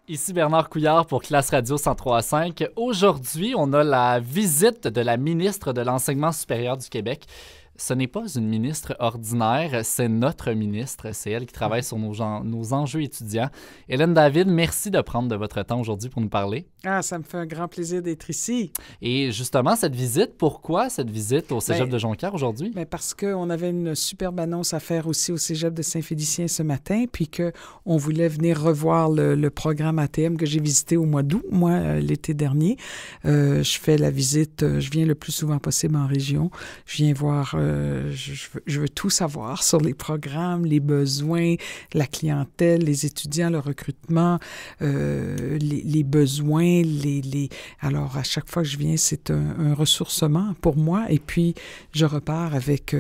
Ici Bernard Couillard pour Classe Radio 103.5. Aujourd'hui, on a la visite de la ministre de l'Enseignement supérieur du Québec. Ce n'est pas une ministre ordinaire, c'est notre ministre. C'est elle qui travaille sur nos enjeux étudiants. Hélène David, merci de prendre de votre temps aujourd'hui pour nous parler. Ah, ça me fait un grand plaisir d'être ici. Et justement, cette visite, pourquoi cette visite au Cégep de Jonquière aujourd'hui? Parce qu'on avait une superbe annonce à faire aussi au Cégep de Saint-Félicien ce matin, puis qu'on voulait venir revoir le programme ATM que j'ai visité au mois d'août, l'été dernier. Je fais la visite, je viens le plus souvent possible en région. Je viens voir... je veux tout savoir sur les programmes, les besoins, la clientèle, les étudiants, le recrutement, les besoins. Alors, à chaque fois que je viens, c'est un ressourcement pour moi. Et puis, je repars avec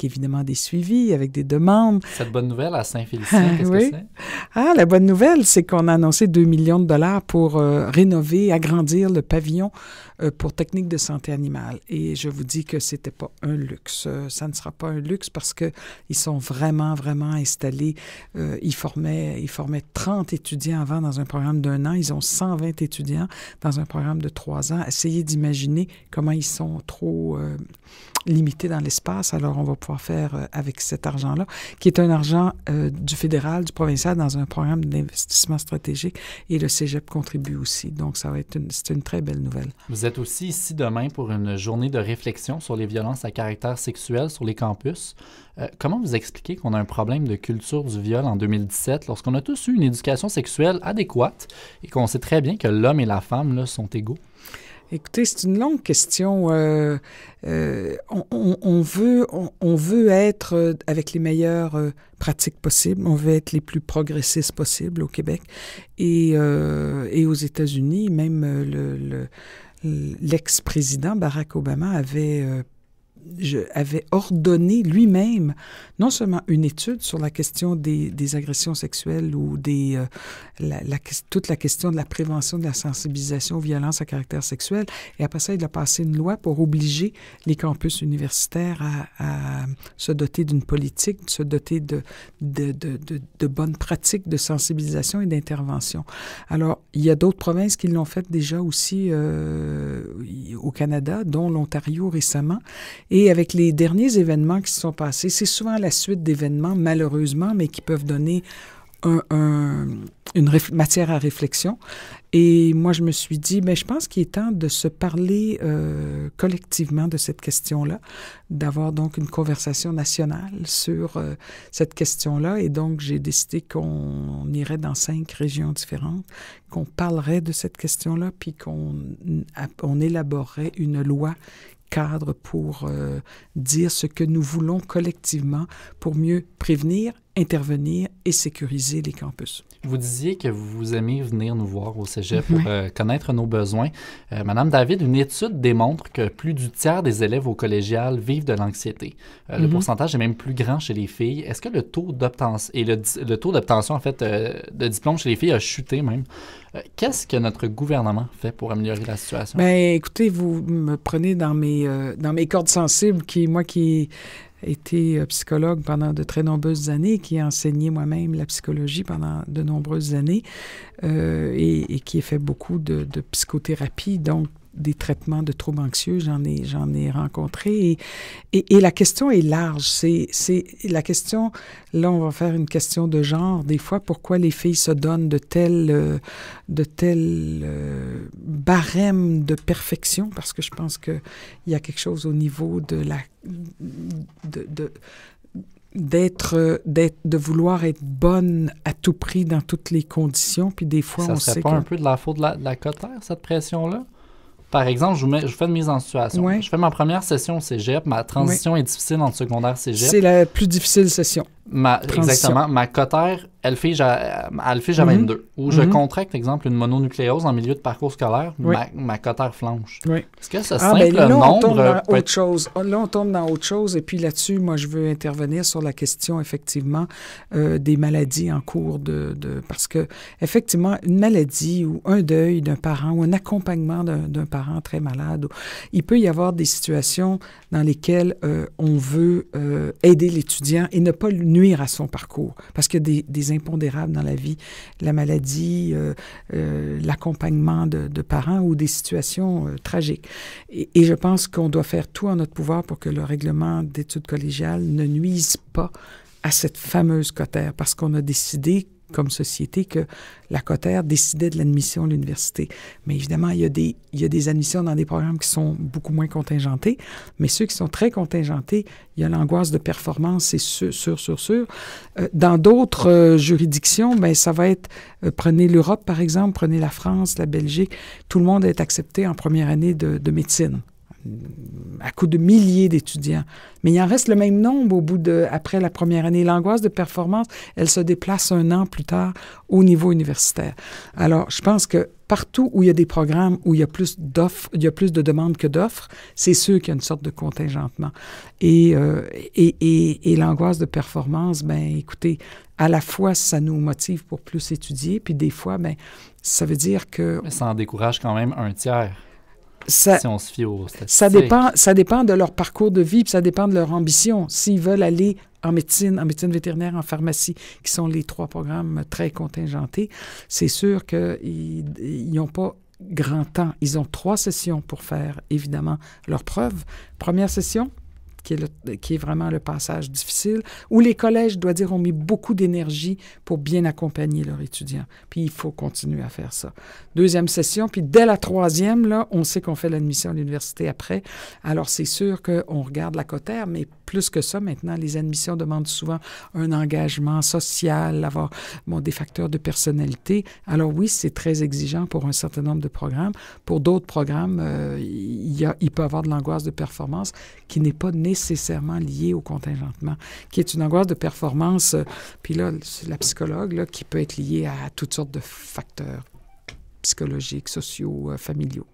évidemment des suivis, avec des demandes. Cette bonne nouvelle à Saint-Félicien, qu'est-ce que c'est? Ah, la bonne nouvelle, c'est qu'on a annoncé 2 millions de dollars pour rénover, agrandir le pavillon pour technique de santé animale. Et je vous dis que c'était pas un luxe. Ça ne sera pas un luxe parce qu'ils sont vraiment, vraiment installés. Ils formaient 30 étudiants avant dans un programme d'1 an. Ils ont 120 étudiants dans un programme de 3 ans. Essayez d'imaginer comment ils sont trop limités dans l'espace. Alors, on va pouvoir faire avec cet argent-là, qui est un argent du fédéral, du provincial, dans un programme d'investissement stratégique. Et le Cégep contribue aussi. Donc, c'est une très belle nouvelle. Vous êtes aussi ici demain pour une journée de réflexion sur les violences à caractère sexuel sur les campus. Comment vous expliquez qu'on a un problème de culture du viol en 2017 lorsqu'on a tous eu une éducation sexuelle adéquate et qu'on sait très bien que l'homme et la femme là, sont égaux? Écoutez, c'est une longue question. On veut être avec les meilleures pratiques possibles. On veut être les plus progressistes possibles au Québec et aux États-Unis. Même l'ex-président Barack Obama avait ordonné lui-même non seulement une étude sur la question des agressions sexuelles ou toute la question de la prévention, de la sensibilisation aux violences à caractère sexuel, et après ça, il a passé une loi pour obliger les campus universitaires à se doter d'une politique, se doter de bonnes pratiques de sensibilisation et d'intervention. Alors, il y a d'autres provinces qui l'ont fait déjà aussi au Canada, dont l'Ontario récemment. Et avec les derniers événements qui se sont passés, c'est souvent la suite d'événements, malheureusement, mais qui peuvent donner une matière à réflexion. Et moi, je me suis dit, je pense qu'il est temps de se parler collectivement de cette question-là, d'avoir donc une conversation nationale sur cette question-là. Et donc, j'ai décidé qu'on irait dans 5 régions différentes, qu'on parlerait de cette question-là, puis qu'on élaborerait une loi cadre pour dire ce que nous voulons collectivement pour mieux prévenir, intervenir et sécuriser les campus. Vous disiez que vous aimez venir nous voir au Cégep pour connaître nos besoins. Madame David, une étude démontre que plus du tiers des élèves au collégial vivent de l'anxiété. Le pourcentage est même plus grand chez les filles. Est-ce que le taux d'obtention le taux d'obtention en fait de diplôme chez les filles a chuté même? Qu'est-ce que notre gouvernement fait pour améliorer la situation? Écoutez, vous me prenez dans mes cordes sensibles qui été psychologue pendant de très nombreuses années, qui a enseigné moi-même la psychologie pendant de nombreuses années et qui a fait beaucoup de psychothérapie, donc des traitements de troubles anxieux, j'en ai rencontré. Et la question est large. C'est la question, là, on va faire une question de genre. Des fois, pourquoi les filles se donnent de tels barèmes de perfection? Parce que je pense qu'il y a quelque chose au niveau de de vouloir être bonne à tout prix dans toutes les conditions. Puis des fois, ça serait pas un peu de la faute de la cotère, cette pression-là? Par exemple, je vous fais une mise en situation. Oui. Je fais ma première session au cégep. Ma transition est difficile entre secondaire et cégep. C'est la plus difficile session. Exactement. Ma cotère, elle fige à 22. Ou je contracte, exemple, une mononucléose en milieu de parcours scolaire, ma cotère flanche. Oui. Est-ce que ce simple là, nombre... Là, on tombe dans autre chose. Et puis là-dessus, moi, je veux intervenir sur la question, effectivement, des maladies en cours parce que, effectivement, une maladie ou un deuil d'un parent ou un accompagnement d'un parent très malade, il peut y avoir des situations dans lesquelles on veut aider l'étudiant et ne pas nuire à son parcours. Parce qu'il y a des impondérables dans la vie, la maladie, l'accompagnement de parents ou des situations tragiques. Et je pense qu'on doit faire tout en notre pouvoir pour que le règlement d'études collégiales ne nuise pas à cette fameuse cotère, parce qu'on a décidé comme société que la cotère décidait de l'admission à l'université. Mais évidemment, il y a des admissions dans des programmes qui sont beaucoup moins contingentés, mais ceux qui sont très contingentés, il y a l'angoisse de performance, c'est sûr. Dans d'autres juridictions, ben ça va être, prenez l'Europe par exemple, prenez la France, la Belgique, tout le monde est accepté en première année de médecine, à coup de milliers d'étudiants. Mais il en reste le même nombre après la première année. L'angoisse de performance, elle se déplace un an plus tard au niveau universitaire. Alors, je pense que partout où il y a des programmes où il y a plus d'offres, il y a plus de demandes que d'offres, c'est sûr qu'il y a une sorte de contingentement. Et l'angoisse de performance, ben écoutez, à la fois, ça nous motive pour plus étudier, puis des fois, ben ça veut dire que... Mais ça en décourage quand même un tiers. Si on se fie aux statistiques. Ça dépend de leur parcours de vie, puis ça dépend de leur ambition. S'ils veulent aller en médecine vétérinaire, en pharmacie, qui sont les 3 programmes très contingentés, c'est sûr qu'ils n'ont pas grand temps. Ils ont 3 sessions pour faire, évidemment, leur preuve. Première session, qui est vraiment le passage difficile, où les collèges, je dois dire, ont mis beaucoup d'énergie pour bien accompagner leurs étudiants. Puis il faut continuer à faire ça. Deuxième session, puis dès la 3e, là, on sait qu'on fait l'admission à l'université après. Alors c'est sûr qu'on regarde la cotère, mais plus que ça, maintenant, les admissions demandent souvent un engagement social, avoir des facteurs de personnalité. Alors oui, c'est très exigeant pour un certain nombre de programmes. Pour d'autres programmes, il peut y avoir de l'angoisse de performance qui n'est pas nécessairement liée au contingentement, qui est une angoisse de performance, puis là, c'est la psychologue, là, qui peut être liée à toutes sortes de facteurs psychologiques, sociaux, familiaux.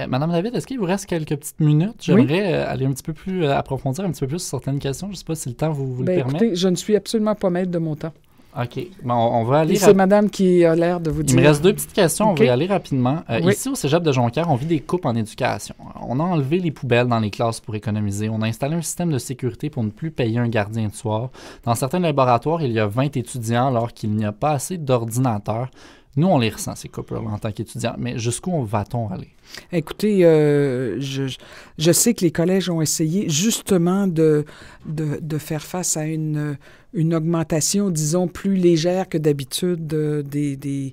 Madame David, est-ce qu'il vous reste quelques petites minutes? J'aimerais aller un petit peu plus approfondir un petit peu plus sur certaines questions. Je ne sais pas si le temps vous le permet. Écoutez, je ne suis absolument pas maître de mon temps. OK. Bon, on va aller... C'est madame qui a l'air de vous dire... Il me reste 2 petites questions. Okay. On va y aller rapidement. Oui. Ici, au Cégep de Jonquière, on vit des coupes en éducation. On a enlevé les poubelles dans les classes pour économiser. On a installé un système de sécurité pour ne plus payer un gardien de soir. Dans certains laboratoires, il y a 20 étudiants alors qu'il n'y a pas assez d'ordinateurs. Nous, on les ressent, ces coupes-là, en tant qu'étudiants. Mais jusqu'où va-t-on aller? Écoutez, je sais que les collèges ont essayé justement de faire face à une augmentation, disons, plus légère que d'habitude des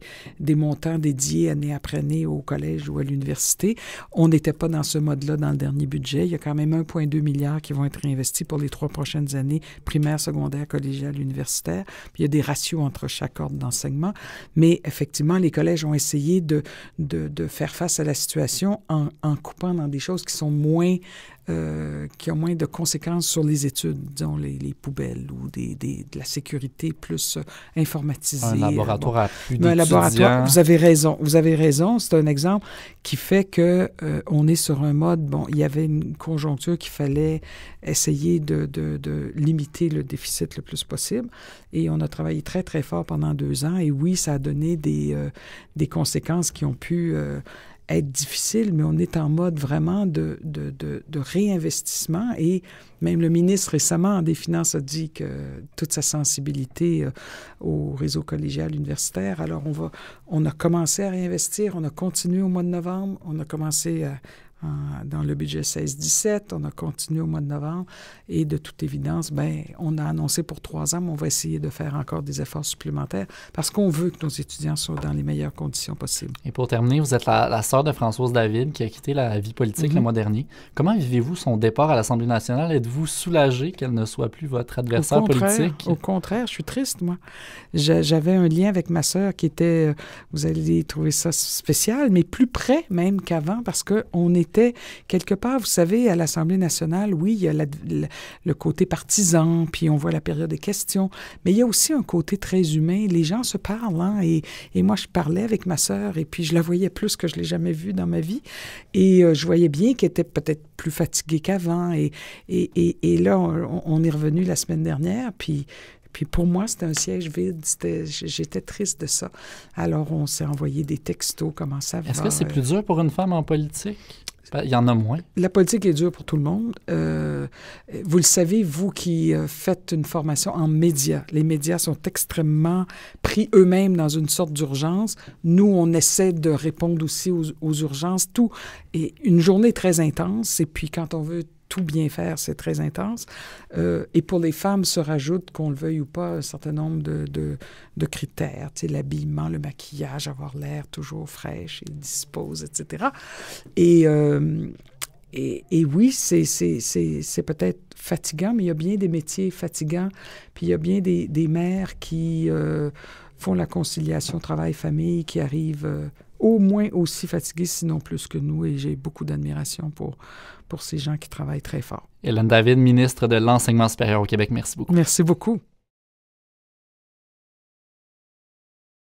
montants dédiés année après année au collège ou à l'université. On n'était pas dans ce mode-là dans le dernier budget. Il y a quand même 1,2 milliard qui vont être réinvestis pour les 3 prochaines années, primaire, secondaire, collégial, universitaire. Puis il y a des ratios entre chaque ordre d'enseignement. Mais effectivement, les collèges ont essayé de faire face à la situation en coupant dans des choses qui sont qui ont moins de conséquences sur les études, disons les poubelles ou de la sécurité plus informatisée. Un laboratoire à plus d'étudiants. Vous avez raison. C'est un exemple qui fait que on est sur un mode, il y avait une conjoncture qu'il fallait essayer de limiter le déficit le plus possible et on a travaillé très, très fort pendant 2 ans et oui, ça a donné des conséquences qui ont pu être difficile, mais on est en mode vraiment de réinvestissement et même le ministre récemment des Finances a dit que toute sa sensibilité au réseau collégial universitaire. Alors on a commencé à réinvestir, on a continué au mois de novembre, on a commencé dans le budget 16-17, on a continué au mois de novembre et de toute évidence, on a annoncé pour 3 ans, mais on va essayer de faire encore des efforts supplémentaires parce qu'on veut que nos étudiants soient dans les meilleures conditions possibles. Et pour terminer, vous êtes la sœur de Françoise David qui a quitté la vie politique le mois dernier. Comment vivez-vous son départ à l'Assemblée nationale? Êtes-vous soulagé qu'elle ne soit plus votre adversaire politique? Au contraire, je suis triste, moi. J'avais un lien avec ma sœur qui était, vous allez trouver ça spécial, mais plus près même qu'avant parce qu'on était quelque part, vous savez, à l'Assemblée nationale, oui, il y a le côté partisan, puis on voit la période des questions, mais il y a aussi un côté très humain. Les gens se parlent, hein, et moi, je parlais avec ma sœur, et puis je la voyais plus que je ne l'ai jamais vue dans ma vie, et je voyais bien qu'elle était peut-être plus fatiguée qu'avant, et là, on est revenu la semaine dernière, puis pour moi, c'était un siège vide. J'étais triste de ça. Alors, on s'est envoyé des textos, comment ça va. Est-ce que c'est plus dur pour une femme en politique? Il y en a moins. La politique est dure pour tout le monde. Vous le savez, vous qui faites une formation en médias. Les médias sont extrêmement pris eux-mêmes dans une sorte d'urgence. Nous, on essaie de répondre aussi aux urgences. Tout est une journée très intense. Et puis, quand on veut tout bien faire, c'est très intense. Et pour les femmes, se rajoute, qu'on le veuille ou pas, un certain nombre de critères. Tu sais, l'habillement, le maquillage, avoir l'air toujours fraîche et dispose, etc. Et oui, c'est peut-être fatigant, mais il y a bien des métiers fatigants. Puis il y a bien des mères qui font la conciliation travail-famille, qui arrivent au moins aussi fatiguées, sinon plus que nous. Et j'ai beaucoup d'admiration pour ces gens qui travaillent très fort. Hélène David, ministre de l'Enseignement supérieur au Québec, merci beaucoup. Merci beaucoup.